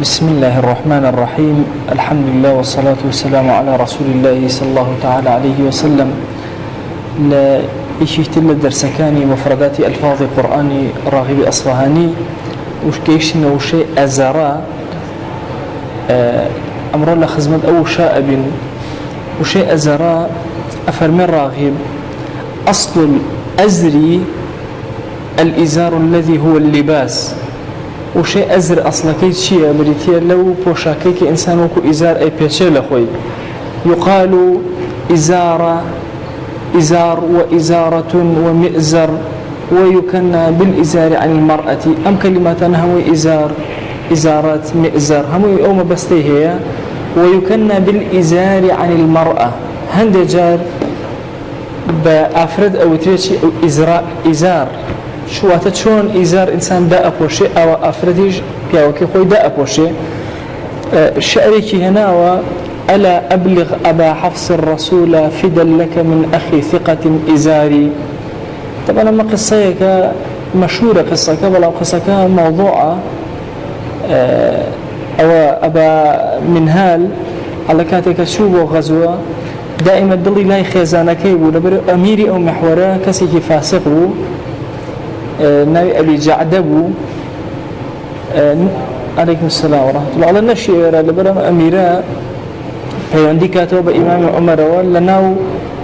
بسم الله الرحمن الرحيم. الحمد لله والصلاة والسلام على رسول الله صلى الله تعالى عليه وسلم. لا إشيت الدرس كاني مفردات ألفاظ القرآن راغب أصفهاني وشكيشنا وشيء أزراء أمر الله خزمت أو شائب وشيء أزراء أفرمي راغب أصل الأزري الإزار الذي هو اللباس وشيء أزر أصلا كي شيء بريتيا لو بوشاكي كإنسان وكو إزار أي بيتشي لخوي يقال إزار وإزارة ومئزر ويكنى بالإزار عن المرأة أم كلماتان هم إزار إزارات مئزر هم أوم بستي هي ويكنى بالإزار عن المرأة هندجار بأفرد أو تريشي أو إزار شو شون إزار إنسان دا أبوشي أو أفرديج بياوكي خوي دا أبوشي شعريكي هنا ألا أبلغ أبا حفص الرسول فدا لك من أخي ثقة إزاري. طبعا لما قصيك مشهورة قصك ولا قصك موضوعة أو أبا منهال على كاتك شوب وغزوة دائما دلي لا خزانة كيبو لبر أميري أو محورة كسيكي فاسقو نبي أبي جعدبو عليكم السلام ورحمة الله على النشير لبرم أميرا فيوندي كاتب إمام عمر ولناو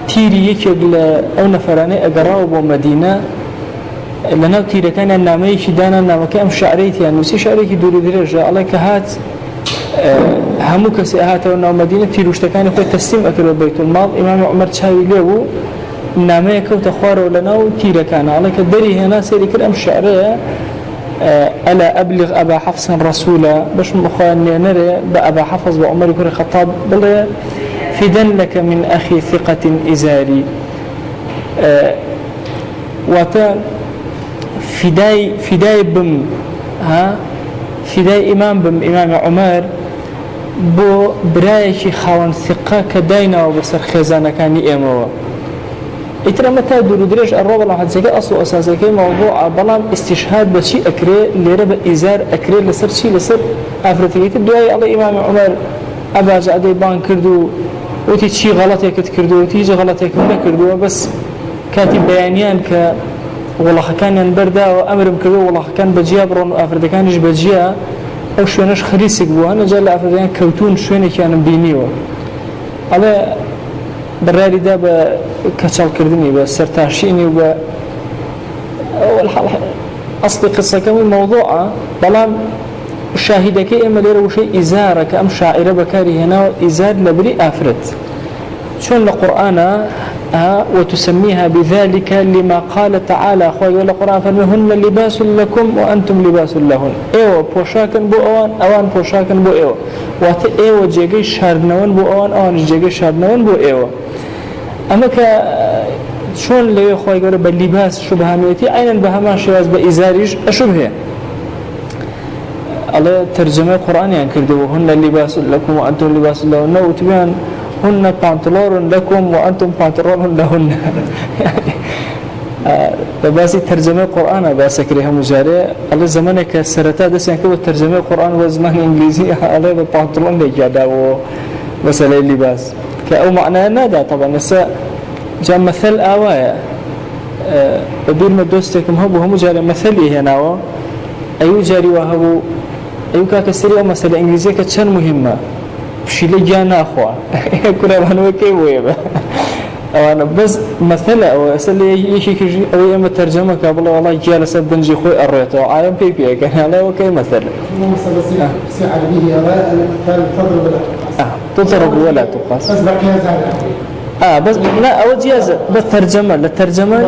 تيري يكيد أو نفراني أقرأوا بمدينة لناو تيري كان النامي شدانا نام كام شعريتي يعني وسي شعريتي دوري درجة على كهات همو كسي هات وناو مدينة تيروشتكاني خوي تسليم أكل بيت المال إمام عمر تشاوي ليه نامه كوت خوارو لنا وتيرا كان على كدري هنا سيري كرم شعريه ألا أبلغ أبا حفص رسولا باش مخواني نرى بأبا حفص وعمر بن الخطاب بل فدا لك من أخي ثقة إزاري وتا فداي بم فداي إمام بم إمام عمر بو برايشي خاون ثقة كداينا وبصر خزانة كان يأموا إترى متى دريش الرابع لحد زكاة أصل أساسا كي موضوع بلام استشهاد بشي أكري لرب إزار أكري لسر شي لسر أفرتيت الدعاء على إمام عمر أبا جعدي بان كردو وتي شي غلط يكت كردو وتيجي غلط يكت كردو بس كاتب بيانيان ك والله كان ينبردا وأمر بكردو والله كان بجيا برون أفرت كانش بجيا أو شونش خريسك بو أنا جال أفرتيان كوتون شوني كان بينيو على براري دا بكتشال كردني بسرتاشيني أصلي قصة كم موضوعة بلام شاهدك إما ليرو شيء إزارك أم شاعر بكاري هنا إزار لبري أفرت شون القرآن وتسميها بذلك لما قال تعالى أخوي ولا قرآن فمهن لباس لكم وأنتم لباس لهن إيوه بوشاكن بو أوان بوشاكن بو إيوه وات إيوه جيجي شارنون بو أوان جيجي شارنون بو إيوه أما شون اللي أخوي يقول باللباس شبهانيتي أين بهمان شواز بإزاريج أشبه الله ترجمة القرآن يعني كردوا هن لباس لكم وأنتم لباس لهن وتبين هن بانتلون لكم وأنتم بانتلون لهن بس ترجمة القرآن بس كريها مجاري الله زمانك سرتا دس يعني كده ترجمة القرآن وزمان إنجليزي على بانتلون لجدا ومثلا اللباس كأو معناه نادا طبعا نسا جاء مثل آوايا بدون ما دوستكم هم جاري مثلي هنا أيو جاري وهو أيو كاكسري أو مثلا إنجليزية كتشان مهمة بشي لجانا أخوة كنا بانوا كيبوا يبا أنا بس مثلا أو أسأل يشي كجي أو يما ترجمة كابلا والله جالس بنجي خوي أريته عايم بيبي كان على وكي مثلا مثلا سي عربيه كان تضرب تضرب ولا تقاس بس بقي زاد بس لا أو جيازة بس ترجمة للترجمة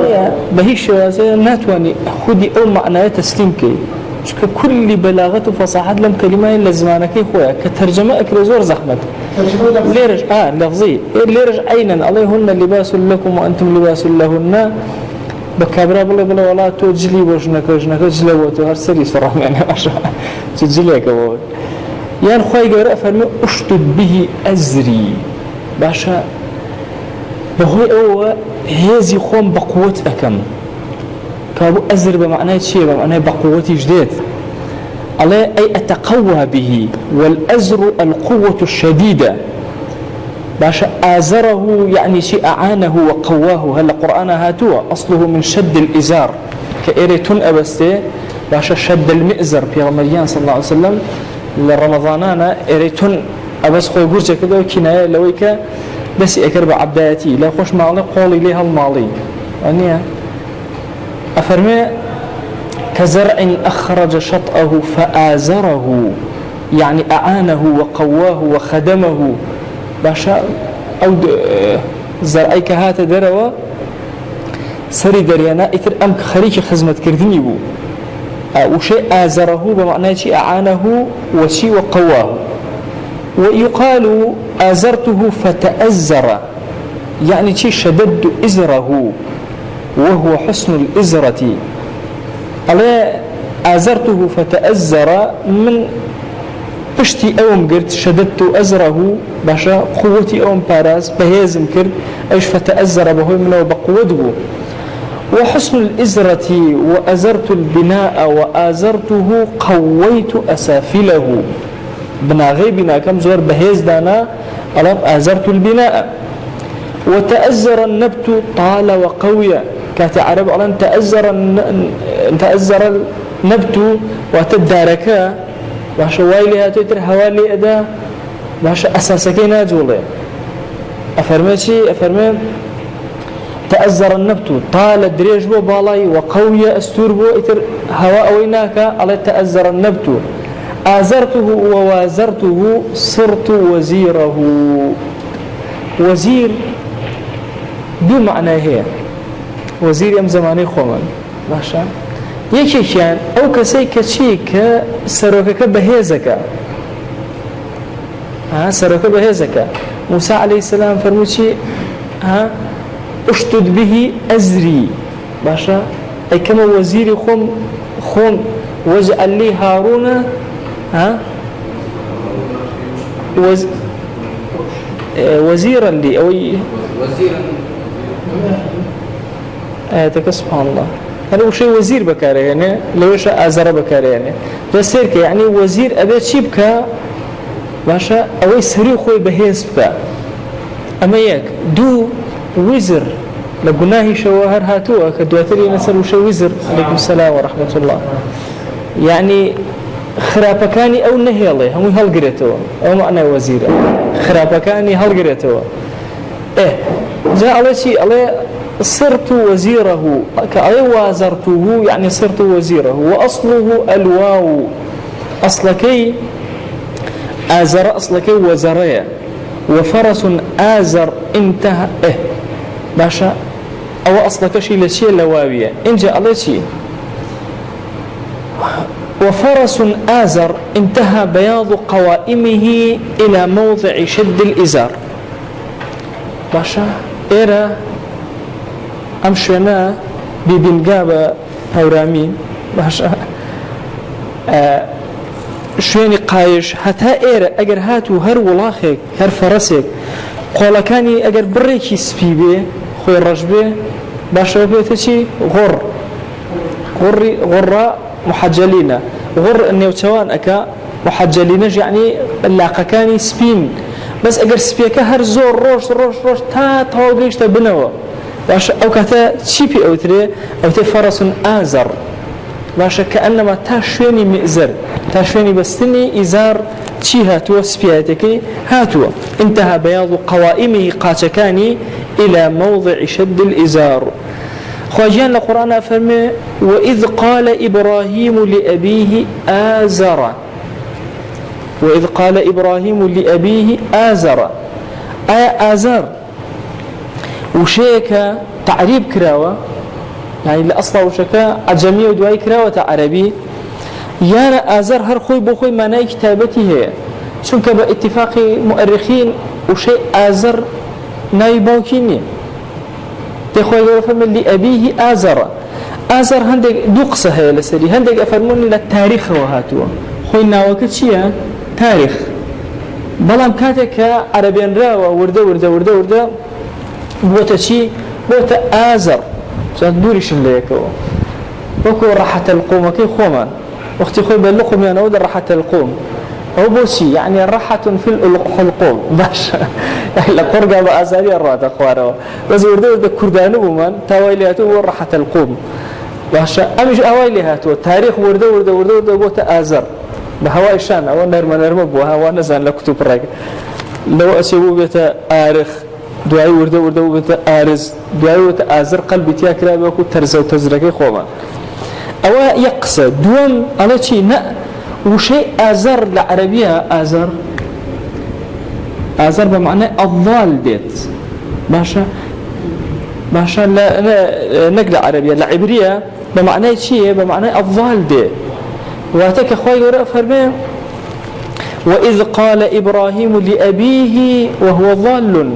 بهيش ناتواني خدي أو معناه تسليم كي كل بلاغة وفصاحة لم كلمين لزمانك خويا كترجمة أكرزور زحمة ليرج لفظي ليرج عينا عليهن لباس لكم وأنتم لباس لهن بكابرا بلا ولا توجلي وجنك جلوته هرسلي صراحة يعني تجليك أول يعني خويا قرأ فرمي أشتد به أزري باشا بهوي أو هذي خوم بقوة أكم كابو أزر بمعنى شيء بمعنى بقوتي جديد على أي أتقوى به، والأزر القوة الشديدة. باشا آزره يعني شيء أعانه وقواه. هلا قرآن هاتوا أصله من شد الإزار كإيريتون أبسته. باشا شد المئزر في رمضان صلى الله عليه وسلم لرمضاننا إيريتون أبس خوي جورجا كذا وكناية لويك بس أكرب عبداتي لا خوش مالي قولي ليها المالي يعني أفرمي كزرع أخرج شطأه فآزره يعني أعانه وقواه وخدمه. باشا أو زرعيك هات دروا سري دريانا إثر أمك خريك خزمة كردني بو وشيء آزره بمعنى شيء أعانه وشيء وقواه. ويقال آزرته فتأزر يعني شيء شدد إزره وهو حسن الإزرة. على آزرته فتأزر من پشتی ئەوم کرد شددت أزره باشا قوتي أوم باراز بهيزم کرد أيش فتأزر بهوي منه بقوة بو. وحسن الإزرة وأزرت البناء وآزرته قويت أسافله بنا غيبنا كم زور بهيز دانا ألم آزرت البناء. وتأزر النبت طال وقوي كات عرب أن تأزر النبت وتداركا باشا وايلي هاتوتر حوالي أدا باشا أساسكي ناجولي أفرمي تأزر النبت طال الدريج بو بالاي وقوي أستور بو إتر هواء ويناك على تأزر النبت. آزرته ووازرته صرت وزيره. وزير بمعنى هي وزير يم زماني خومن باشا یەکێکیان ئەو کەسەی کە چی کە سەرۆکەکە بەهێزەکە سەرۆکە بەهێزەکە. موسى عليه السلام فەرمووی چی اشتد به ئەزری باشە ئەیکەمە وەزیری خۆم وەجعل لي هارون وزيرا لي أو آياتك سبحان الله. هذا شيء وزير بكاره يعني لوش أزر بكاره يعني بس هيك يعني وزير أبي شيبك باشا أو يسري خوي بهيز بك أما ياك دو وزر لجناه شواهر هاتوا كدواتري نسر وش وزر. عليكم السلام ورحمة الله. يعني خرابكاني أو نهيله هم هالجريتوا أو معنى وزير خرابكاني هالجريتوا جاء على شيء على صرت وزيره كأي وازرته يعني صرت وزيره. وأصله الواو أصلكي آزر أصلكي وزرية. وفرس آزر انتهى باشا أو أصلك شيء لشيء لواوية إن جاء على شيء. وفرس آزر انتهى بياض قوائمه إلى موضع شد الإزار. باشا إيرا أمشينا ببنقابة هورامين باشا شويني قايش حتى إيرا أجر هاتو هر ولاخك هر فرسك قولا كاني أجر بريكي سبيبي خوي الرجبي باشا بيتشي غر محجلين غر النيوتوان أكا محجلين يعني اللاقة كاني سبين بس أجر سبيكا هر زور روش تا توقيش تبنوا باشا أو كتا تشيبي أو تري فرس آزر باشا كأنما تاشويني مئزر تاشويني بستني إزار تشي هاتوا سبياتك هاتوا انتهى بياض قوائمه قاتكاني إلى موضع شد الإزار. خواجان القرآن فرمي وإذ قال إبراهيم لأبيه آزر. وإذ قال إبراهيم لأبيه آزر آزر وشيك تعريب كراوة يعني لأصلا وشكا عجمية ودواي كراوة عربي يانا آزر هر خوي بخوي معناي كتابتي هي چونك باتفاق مؤرخين وشيء آزر نايبوكيني تخوي يفهم لأبيه آزر هندق دوقصة هي لسري هندق أفرموني للتاريخ وهاتوا خوي ناوكت شيئا تاريخ بلام كاتك عربيان راوة ورده بوتا شي بوتا آزر دوريش ليكو وكو راحة القومة كي خوما وقت خوي بلقم يعني ود راحة القوم أو بوشي يعني راحة في الحلقوم باش يعني لقرقة بأزاري الرات أخواره بس وردوا كردانو بمن تويلياته راحة القوم باش أمش أويلياته تاريخ وردوا بوت آزر بهواء الشان أو نرم بوها ونزل لكتب الرجل لو أسيبوا بيت آرخ دعاء وردوا بيت آرز دعاء بيت آزر قلبي تياكلا بيكو ترزو تزرقي خوما أو يقصى دوم على شيء وشيء آزر العربية آزر بمعنى الضال ديت باشا لا نقل عربية العبرية بمعنى شيء بمعنى الضال ديت واتك أخوي وراء فرمي وإذ قال إبراهيم لأبيه وهو ضال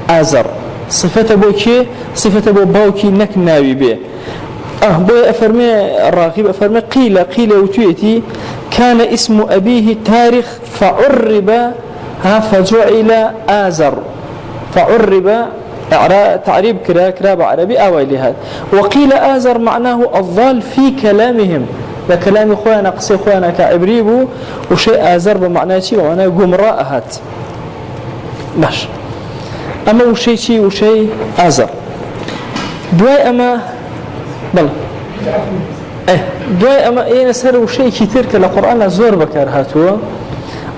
آزر صفة بوكي صفة بوكي نكناوي به بوي أفرمي الراغب أفرمي قيل وتويتي كان اسم أبيه تاريخ فعرب فجعل آزر فعرب تعريب كراب عربي أولي هذا وقيل آزر معناه الضال في كلامهم لكلام إخوانا قصي إخوانا كعبريبو وشيء آزر بمعنى شيء ومعنى قمراء هات باش أما وشيء آزر دواي أما بل دواي أما إيه نسهر وشيء كتير كالقرآن زور بكار هاتوا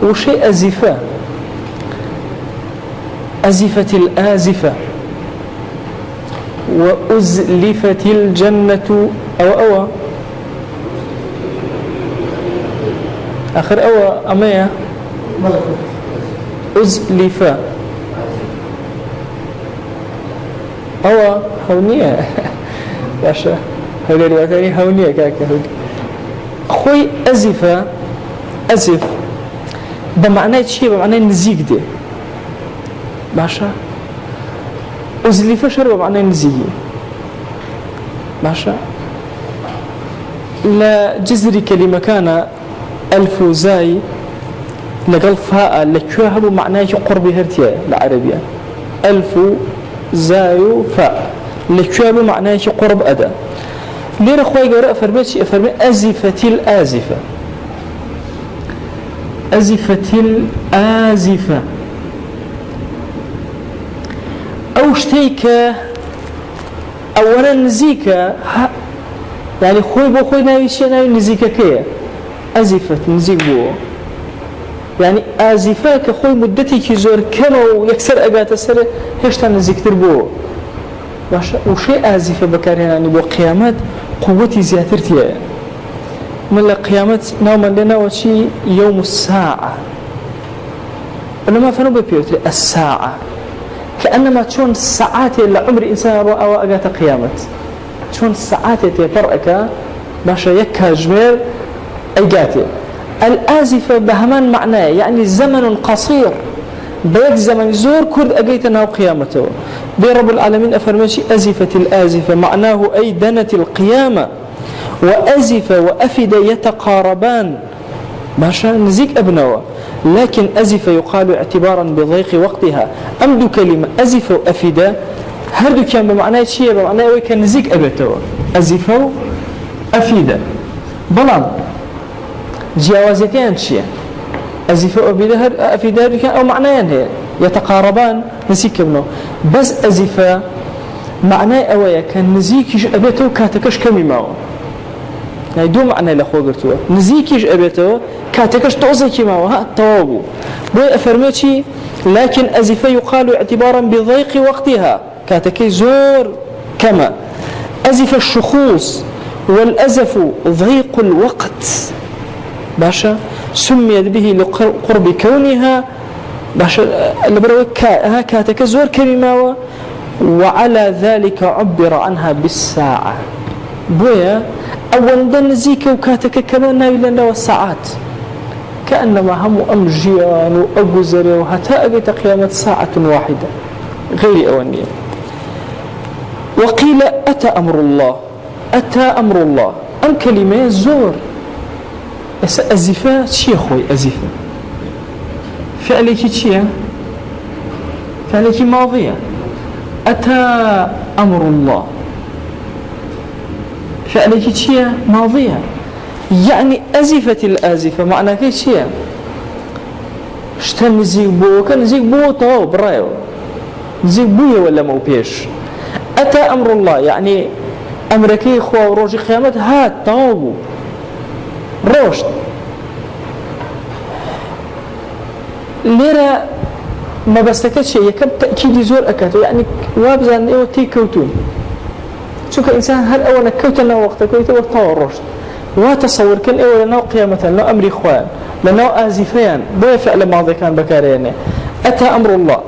وشيء أزفة أزفت الآزفة وأزلفت الجنة أو آخر أمية أزلفة هونية باشا هولي الوثاني هونية كاكا خوي أزف بمعنى شيء بمعنى نزيق دي باشا أزلفة شر بمعنى نزيق باشا لا جزري كلمة كان ألف زاي لقل فاء لكوها بمعنى قرب هرتيا العربية ألف زاي فاء لكوها بمعنى قرب أدا ليرة خوي قراء فرمي أزفت الآزفة أزفت الآزفة أو شتيك أولا نزيكا يعني خوي ناوي شيء ناوي نزيكا كيه أزفت نزيك بو يعني آزفاك خوي مدتي كي زور كما ويكسر أقات السر هشتا نزيكتر بو وشيء آزفة بكار يعني بو قيامات قوتي زياترتي من قيامات نوما لنا وشي يوم الساعة لما فنو ببيوتري الساعة كأنما تشون ساعات اللي عمر إنسان رأى وأقات قيامات تشون ساعات يتفرقك باشا يكا جمير أيقاتي الآزفة بهمان معناه يعني زمن قصير بيك زمن زور كرد أقيتنا قيامته برب العالمين أفرمشي أزفت الآزفة معناه أي دنت القيامة وأزف وأفد يتقاربان باشا نزيك أبنوه لكن أزف يقال اعتبارا بضيق وقتها أمد كلمة أزف وأفد هردو كان بمعنى شيء بمعنى كان نزيك أبته أزف وأفد بلان جوازتين شيء أزف وأفد هردو كان أو معنيان هي يتقاربان نزيك أبنوه بس أزف معناه أويا كان نزيكيش أبيته كاتكش كمي معه يعني دو معنى لأخوة قرتوه نزيكيش أبيته كاتكش توزيكي معه ها التوابو بوي أفرميتي لكن أزفة يقال اعتبارا بضيق وقتها كاتكي زور كما أزف الشخوص والأزف ضيق الوقت باشا سميت به لقرب كونها باشا اللي كاتكي زور كمي معه وعلى ذلك عبر عنها بالساعة بويا أول دن زيكا وكاتك كمان ناويلنا والساعات كأنما هم أمجيان وأجزر وحتى أجت قيامة ساعة واحدة غير أولية وقيل أتى أمر الله أم كلمة زور أزفة شيخوي أزفة فعليك شيء فعليك ماضية أتى أمر الله فعليك شيء ماضية يعني أزفت الآزفة معنى كي شيء شتا نزيق بو كان نزيق بو طواو برايو نزيق بويا ولا مو بيش أتى أمر الله يعني أمريكي خوا وروجي قيامت هات طواو روشت ليرة ما بستكت شيء يكب تأكيد زور أكاتو يعني وابزان إيوه تي كوتون شو كإنسان هل أولا كوتنا وقت كويته وطواو روشت وتصور كان إيوه لنو قيامة لنو أمري خوان لنو آزفيان بوي فعل ماضي كان بكاريني أتى أمر الله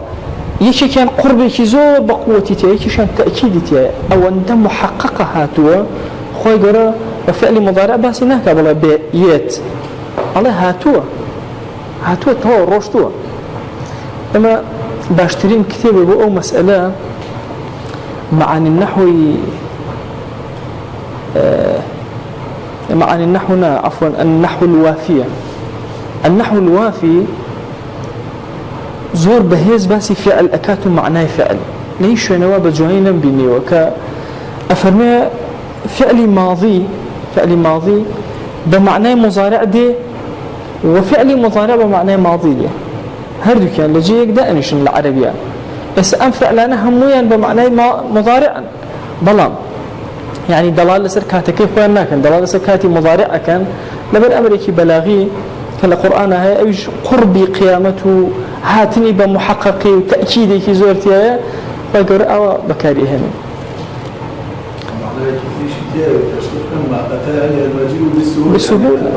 يشي كان قربي زور بقوتي تي يشي كان تأكيدي تي أو أنت محققة هاتوا خوي قرأ فعل مضارع بس هناك بلا بيت الله هاتوا تو روشتوا اما باشترين كتابه بو مسألة معاني النحوي معاني النحونا عفوا النحو الوافية النحو الوافي زور بهيز باسي فعل أكاتو معناه فعل ليش نواب جوينا بني وكا أفرمي فعل ماضي بمعنى مضارع دي وفعل مضارع بمعنى ماضي دي هردو كان لجيك دائنش العربية بس أم فعلنا همويا بمعنى مضارعا بلان يعني دلال لسر كاتي كيف وانا كان دلال لسر كاتي مضارع كان لبن أمريكي بلاغي كان القرآن هاي أيش قربي قيامته هاتني بمحققي وتأكيدي كي زورتي بقر أو بكاري هنا بسهولة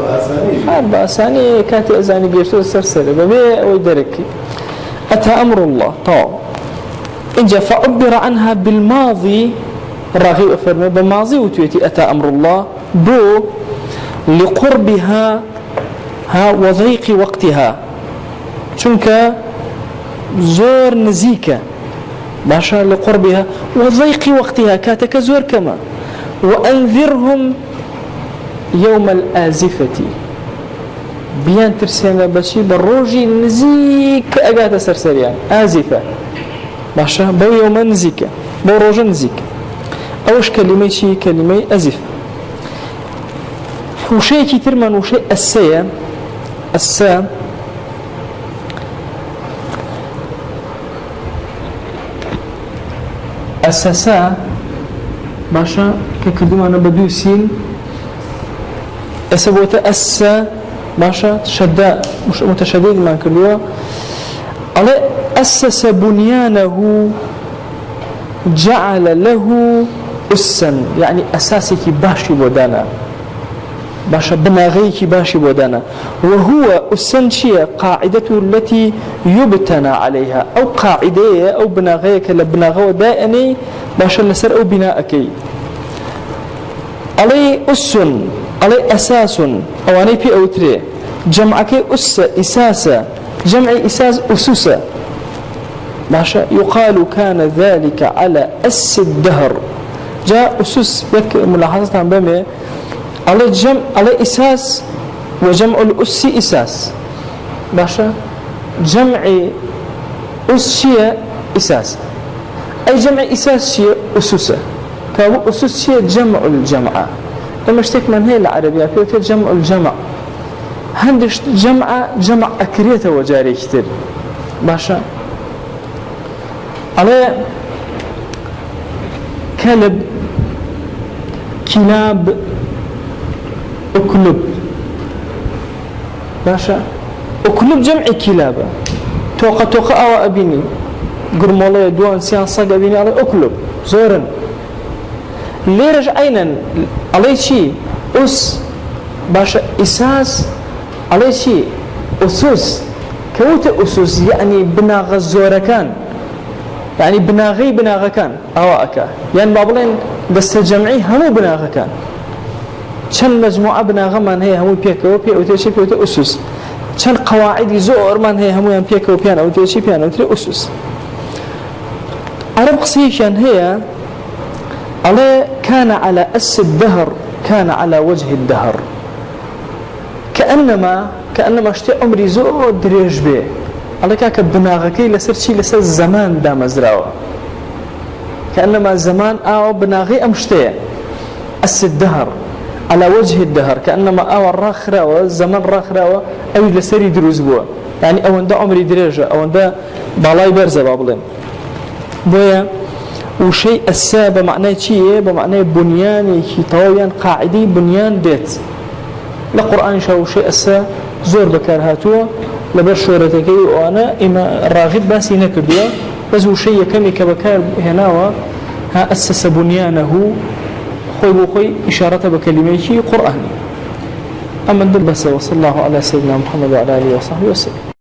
بأساني كاتي أزاني بيشتو السرسرة ببيع ويدركي أتى أمر الله طبعا إن جاء فعبر عنها بالماضي الراغي أفرمي بالماضي وتويتي أتى أمر الله بو لقربها وضيق وقتها چونك زور نزيكة باشا لقربها وضيق وقتها كاتك زور كما وأنذرهم يوم الآزفة بيان ترسينا بشي بالروجي نزيك أقاتا سرسريان آزفة باشا بو يوم نزيكة بو روجا نزيكة أوش كلمة شي كلمة أزف وشيء كتير من وشيء السا أساسا باشا ككدوم أنا بدو سين أسبوت أسا باشا شداء مش متشدد ما كلوا على أسس بنيانه جعل له أسا يعني أساسي باشي بودانا باشا بناغيك باشي بودانا وهو أسن شيء قاعدته التي يبتنى عليها أو قاعدة أو بناغيك لبناغو دائني باشا لسر أو بناءكي علي أسن علي أساس أو أني بي أوتري جمعك أس إساسة جمع إساس أسوسة باشا يقال كان ذلك على أس الدهر جاء أسس يك ملاحظة عن بمي على جمع على إساس وجمع الأس إساس باشا جمع أس شيء إساس أي جمع إساس شيء أسوسة كابو أسس شيء جمع الجمعة لما اشتك من هي العربية في جمع الجمع هندش جمع أكريته وجاري كتير باشا على كلب كلاب أكلب باشا أكلب جمع كلابة توقع أو أبيني قرمولي دوان سيان صق أبيني على أكلب زورا ليرج أينا علي شيء أس باشا إساس علي شيء أسوس كوت أسوس يعني بناغ الزوركان يعني بناغي كان أواك يعني بابلين بس الجمعي همو بناغ كان شن مجموعة بناغ من هي همو بيكا وبيا وتشي بيا أسس شن قواعد زور من هي همو يم بيكا وبيا أو تشي بيا أو تري أسس عرب قصيشان هي على كان على أس الدهر كان على وجه الدهر كأنما اشتي عمري زور دريج به على كاك بناغكي لسر شي لسر الزمان دا مزراوه كأنما الزمان أو بناغي أمشتي أس الدهر على وجه الدهر كأنما أول راخرة والزمن راخرة أو لسري دروز بوا يعني أو ده عمري درجة أو ده بالاي برزة بابلين بويا وشيء أسا بمعنى شيء بمعنى بنيان طويا قاعدي بنيان بيت لقرآن شو شيء أسا زور بكار هاتوا لبر شورتك وأنا إما راغب باسي نكردوا بس وشيء كمي كبكار هنا ها أسس بنيانه خوي بخوي إشارة بكلمة قرآن أما ندل بس وصلى الله على سيدنا محمد وعلى آله وصحبه وسلم.